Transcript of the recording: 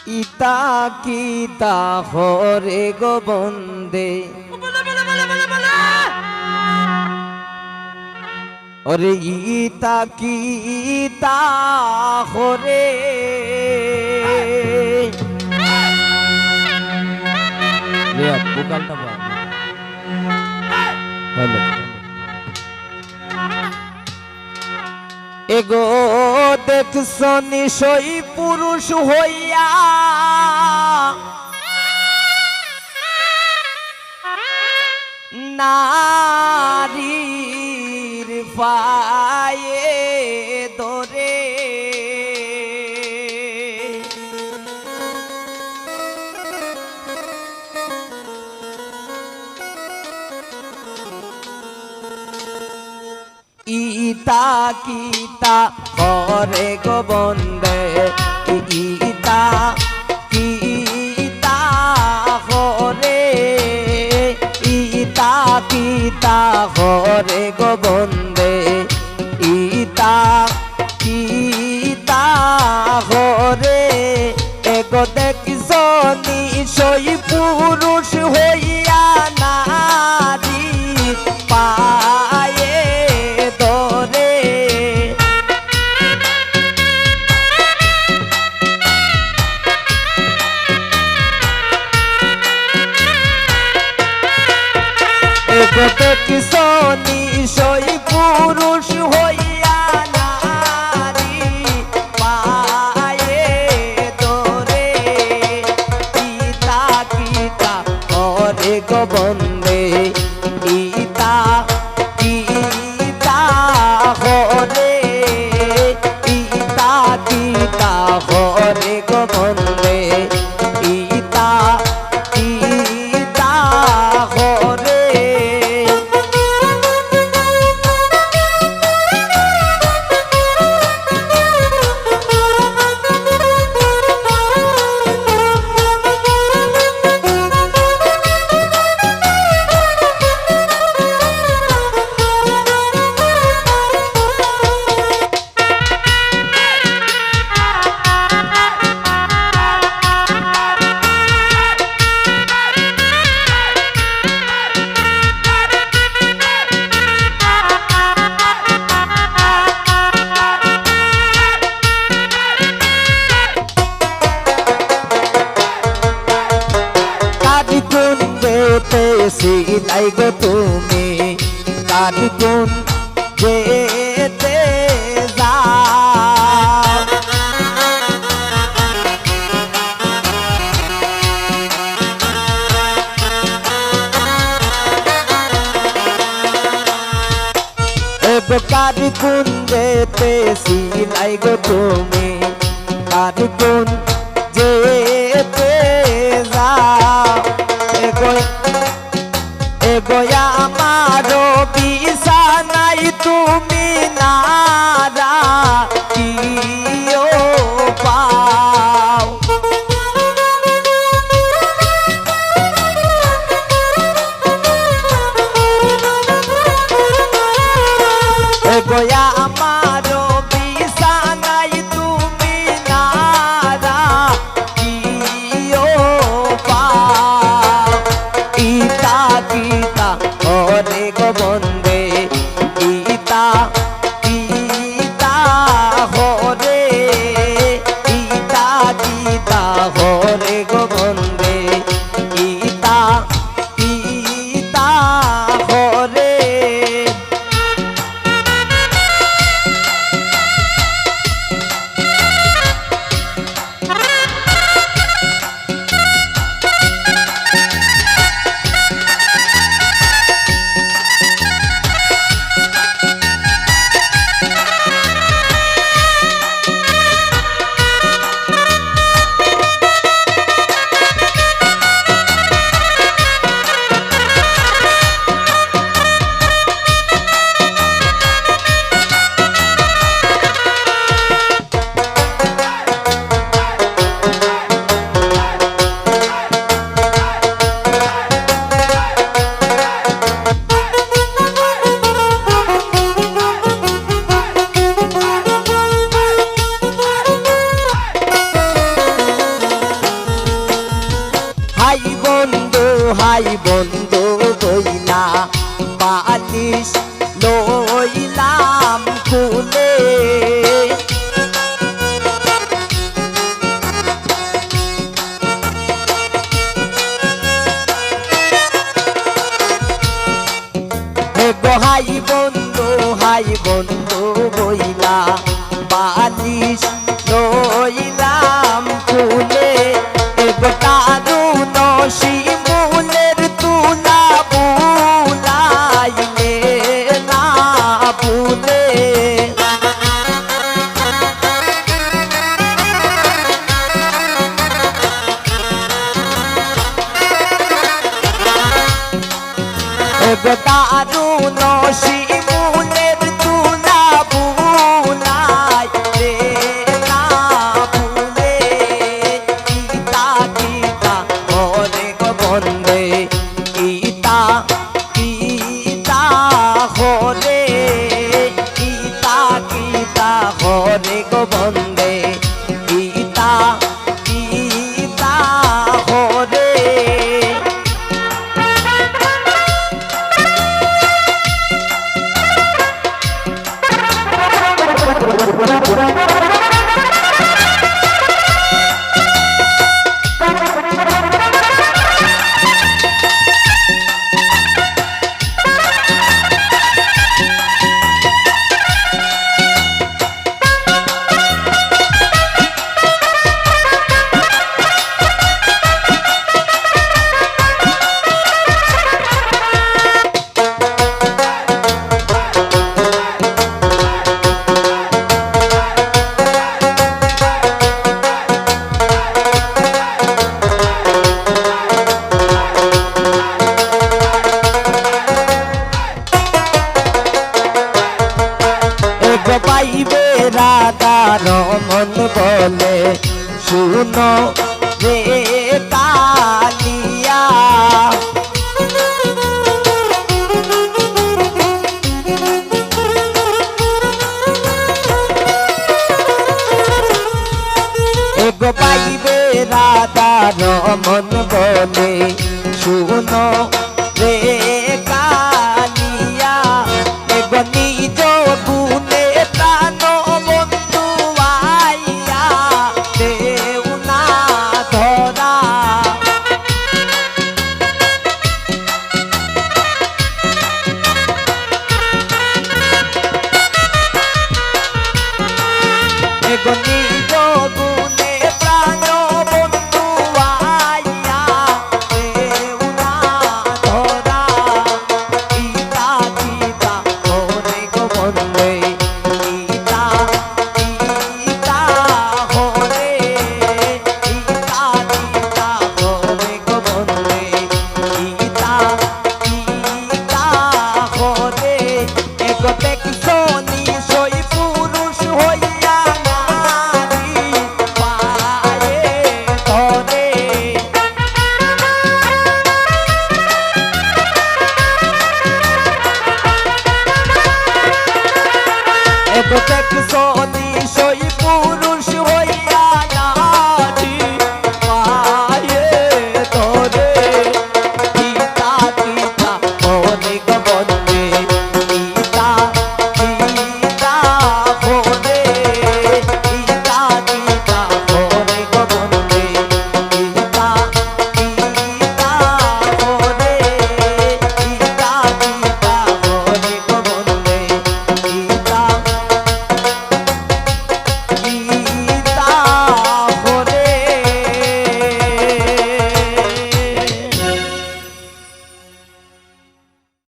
ইতা কিতা হরে গো বন্দে ওরে ইতা কিতা হরে ভোকালটা হ্যালো এগো দেখছ নিশই পুরুষ হইয়া নারীর পায়ে ধরে ইতা কিতা করে গো বন্দে ইতা কিতা করে ইতা কিতা করে গো বন্দে ইতা কিতা করে এগো দেখিস নিশই পুরুষ হইয়া নারী পায়ে ধরে এগো দেখিস নিশই পুরুষ হইয়া নারী পায়ে ধরে ইতা কিতা করে গো বন্দে ইতা কিতা হরে ইতা কিতা হরে গো বন্দে ইতা কিতা হরে সিলাই গো তুমি কার কোন যেতে যাও এগো কার কোন যেতে সিলাই গো তুমি কার কোন যেতে যাও এগো এগোয়া আমারো বিছানায় তুমি নারা কিও পাও এগোয়া আমারো বিছানায় তুমি নারা হাই বন্ধু বইলা বালিশ লইলাম খুলে হাই বন্ধু বইলা বালিশ লইলাম খুলে তারুণ শিমুলের তুলা বুলাইলে না ভুলে তারুণ শিমুলের তুলা বুলাইলে না ভুলে গীতা গীতা হরে গোবন্দে গীতা গীতা হরে গীতা গীতা হরে গোবন্দে গীতা গীতা হরে পাইবে রাধা রমন বলে শুনো রে কালিয়া পাইবে রাধা রমন বলে শুনো